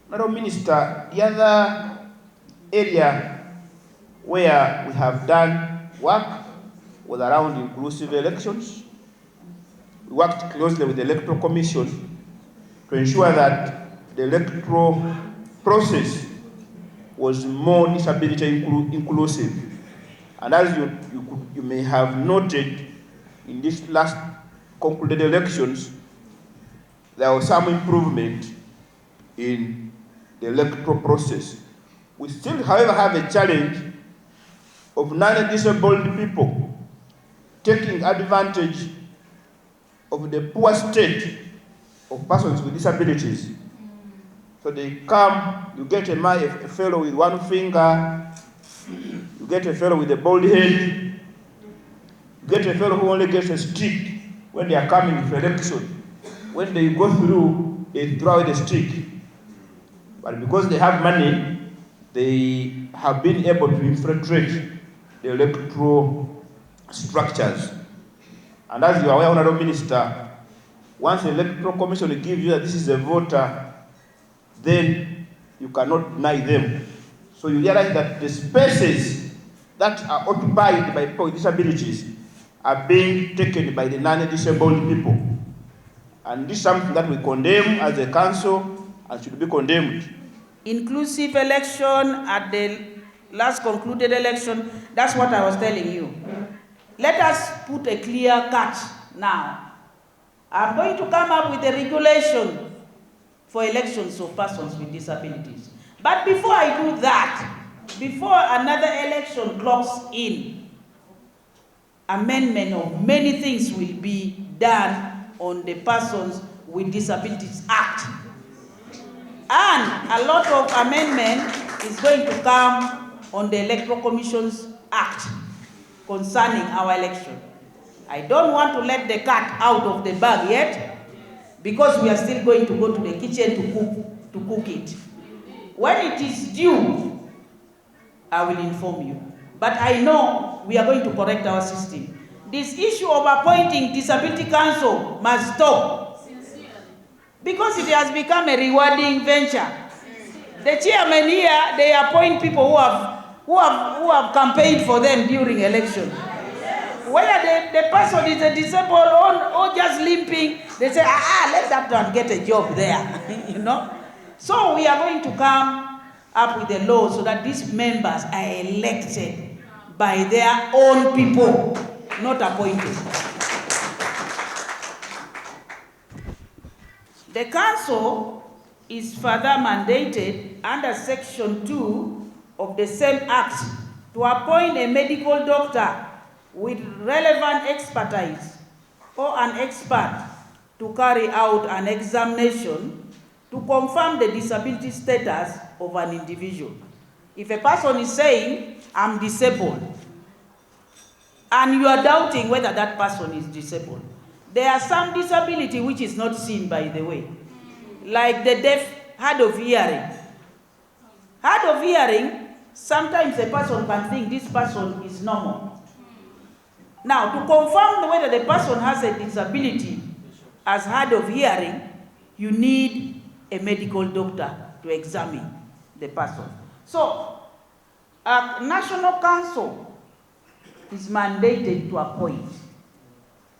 Madam Minister, the other area where we have done work was around inclusive elections. We worked closely with the Electoral Commission to ensure that the electoral process was more disability inclusive. And as you may have noted, in this last concluded elections, there was some improvement in the electoral process. We still, however, have a challenge of non-disabled people taking advantage of the poor state of persons with disabilities. So they come, you get a fellow with one finger, you get a fellow with a bald head, you get a fellow who only gets a stick when they are coming for election. When they go through, they throw away the stick. But because they have money, they have been able to infiltrate the electoral structures. And as you are aware, Honorable Minister, once the Electoral Commission gives you that this is a voter, then you cannot deny them. So you realize that the spaces that are occupied by people with disabilities are being taken by the non-disabled people. And this is something that we condemn as a council and should be condemned. Inclusive election at the last concluded election, that's what I was telling you. Let us put a clear cut now. I'm going to come up with a regulation for elections of persons with disabilities. But before I do that, before another election clocks in, amendment of many things will be done on the Persons with Disabilities Act. And a lot of amendment is going to come on the Electoral Commission's Act concerning our election. I don't want to let the cat out of the bag yet, because we are still going to go to the kitchen to cook it. When it is due, I will inform you. But I know we are going to correct our system. This issue of appointing Disability Council must stop, because it has become a rewarding venture. The chairman here, they appoint people who have campaigned for them during election. Whether the person is a disabled or just limping, they say, let that one get a job there, you know. So we are going to come up with a law so that these members are elected by their own people, not appointed. The council is further mandated under Section 2 of the same Act to appoint a medical doctor with relevant expertise or an expert to carry out an examination to confirm the disability status of an individual. If a person is saying, I'm disabled, and you are doubting whether that person is disabled, there are some disability which is not seen, by the way, like the deaf, hard of hearing. Hard of hearing, sometimes a person can think this person is normal. Now, to confirm whether the person has a disability as hard of hearing, you need a medical doctor to examine the person. So, a national council is mandated to appoint